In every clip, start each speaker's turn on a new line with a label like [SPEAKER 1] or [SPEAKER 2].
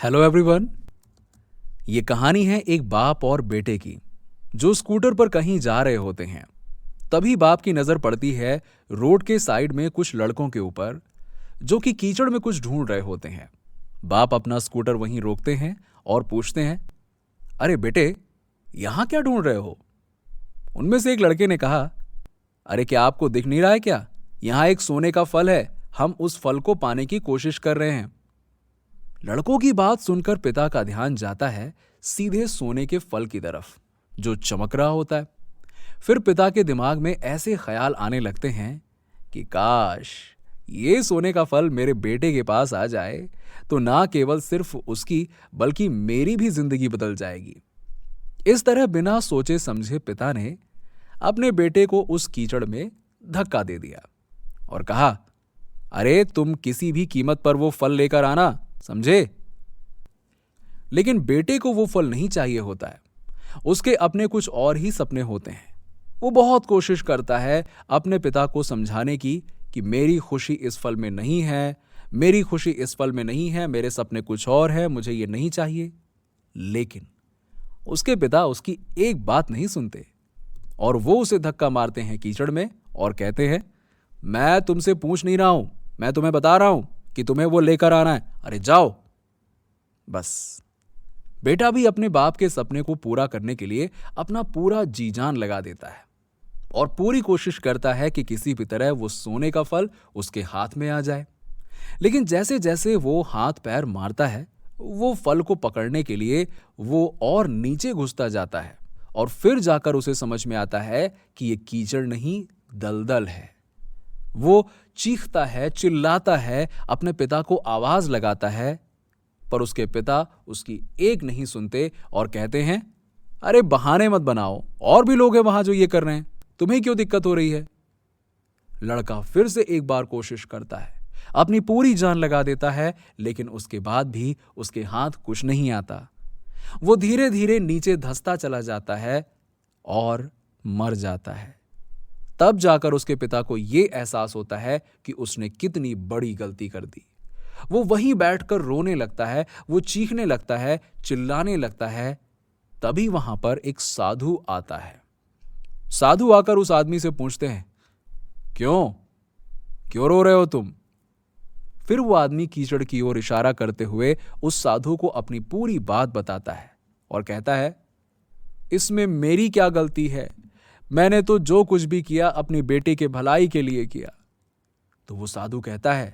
[SPEAKER 1] Hello everyone. ये कहानी है एक बाप और बेटे की जो स्कूटर पर कहीं जा रहे होते हैं। तभी बाप की नजर पड़ती है रोड के साइड में कुछ लड़कों के ऊपर जो कि कीचड़ में कुछ ढूंढ रहे होते हैं। बाप अपना स्कूटर वहीं रोकते हैं और पूछते हैं, अरे बेटे, यहां क्या ढूंढ रहे हो? उनमें से एक लड़के ने कहा, अरे क्या आपको दिख नहीं रहा है क्या? यहां एक सोने का फल है, हम उस फल को पाने की कोशिश कर रहे हैं। लड़कों की बात सुनकर पिता का ध्यान जाता है सीधे सोने के फल की तरफ जो चमक रहा होता है। फिर पिता के दिमाग में ऐसे ख्याल आने लगते हैं कि काश ये सोने का फल मेरे बेटे के पास आ जाए तो ना केवल सिर्फ उसकी बल्कि मेरी भी जिंदगी बदल जाएगी। इस तरह बिना सोचे समझे पिता ने अपने बेटे को उस कीचड़ में धक्का दे दिया और कहा, अरे तुम किसी भी कीमत पर वो फल लेकर आना, समझे? लेकिन बेटे को वो फल नहीं चाहिए होता है। उसके अपने कुछ और ही सपने होते हैं। वो बहुत कोशिश करता है अपने पिता को समझाने की कि मेरी खुशी इस फल में नहीं है, मेरी खुशी इस फल में नहीं है, मेरे सपने कुछ और है, मुझे ये नहीं चाहिए। लेकिन उसके पिता उसकी एक बात नहीं सुनते और वो उसे धक्का मारते हैं कीचड़ में और कहते हैं, मैं तुमसे पूछ नहीं रहा हूं, मैं तुम्हें बता रहा हूं कि तुम्हें वो लेकर आना है, अरे जाओ। बस बेटा भी अपने बाप के सपने को पूरा करने के लिए अपना पूरा जी जान लगा देता है और पूरी कोशिश करता है कि किसी भी तरह वो सोने का फल उसके हाथ में आ जाए। लेकिन जैसे जैसे वो हाथ पैर मारता है, वो फल को पकड़ने के लिए वो और नीचे घुसता जाता है और फिर जाकर उसे समझ में आता है कि ये कीचड़ नहीं, दलदल है। वो चीखता है, चिल्लाता है, अपने पिता को आवाज लगाता है, पर उसके पिता उसकी एक नहीं सुनते और कहते हैं, अरे बहाने मत बनाओ, और भी लोग हैं वहां जो ये कर रहे हैं, तुम्हें क्यों दिक्कत हो रही है? लड़का फिर से एक बार कोशिश करता है, अपनी पूरी जान लगा देता है, लेकिन उसके बाद भी उसके हाथ कुछ नहीं आता। वो धीरे धीरे नीचे धंसता चला जाता है और मर जाता है। तब जाकर उसके पिता को यह एहसास होता है कि उसने कितनी बड़ी गलती कर दी। वो वहीं बैठकर रोने लगता है, वो चीखने लगता है, चिल्लाने लगता है। तभी वहां पर एक साधु आता है। साधु आकर उस आदमी से पूछते हैं, क्यों क्यों रो रहे हो तुम? फिर वो आदमी कीचड़ की ओर इशारा करते हुए उस साधु को अपनी पूरी बात बताता है और कहता है, इसमें मेरी क्या गलती है? मैंने तो जो कुछ भी किया अपनी बेटी के भलाई के लिए किया। तो वो साधु कहता है,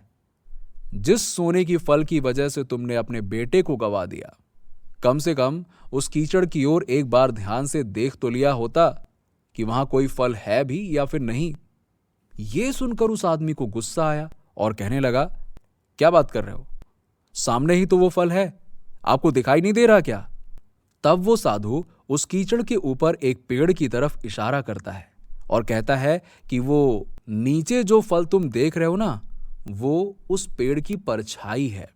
[SPEAKER 1] जिस सोने की फल की वजह से तुमने अपने बेटे को गवा दिया, कम से कम उस कीचड़ की ओर एक बार ध्यान से देख तो लिया होता कि वहां कोई फल है भी या फिर नहीं। यह सुनकर उस आदमी को गुस्सा आया और कहने लगा, क्या बात कर रहे हो? सामने ही तो वो फल है, आपको दिखाई नहीं दे रहा क्या? तब वो साधु उस कीचड़ के ऊपर एक पेड़ की तरफ इशारा करता है और कहता है कि वो नीचे जो फल तुम देख रहे हो ना, वो उस पेड़ की परछाई है,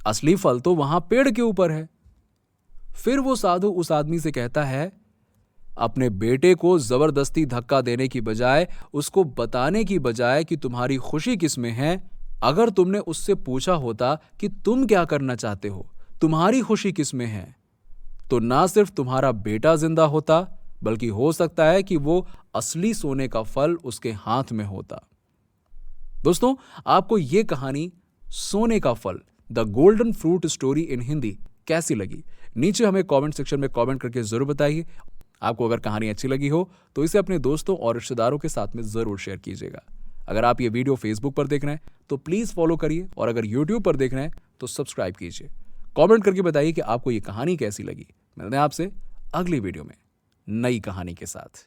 [SPEAKER 1] असली फल तो वहां पेड़ के ऊपर है। फिर वो साधु उस आदमी से कहता है, अपने बेटे को जबरदस्ती धक्का देने की बजाय, उसको बताने की बजाय कि तुम्हारी खुशी किसमें है, अगर तुमने उससे पूछा होता कि तुम क्या करना चाहते हो, तुम्हारी खुशी किसमें है, तो ना सिर्फ तुम्हारा बेटा जिंदा होता, बल्कि हो सकता है कि वो असली सोने का फल उसके हाथ में होता। दोस्तों, आपको यह कहानी सोने का फल, the golden fruit story in Hindi कैसी लगी? नीचे हमें कमेंट सेक्शन में कमेंट करके जरूर बताइए। आपको अगर कहानी अच्छी लगी हो तो इसे अपने दोस्तों और रिश्तेदारों के साथ में जरूर शेयर कीजिएगा। अगर आप ये वीडियो फेसबुक पर देख रहे हैं तो प्लीज फॉलो करिए और अगर यूट्यूब पर देख रहे हैं तो सब्सक्राइब कीजिए। कमेंट करके बताइए कि आपको ये कहानी कैसी लगी। मिलते हैं आपसे अगली वीडियो में नई कहानी के साथ।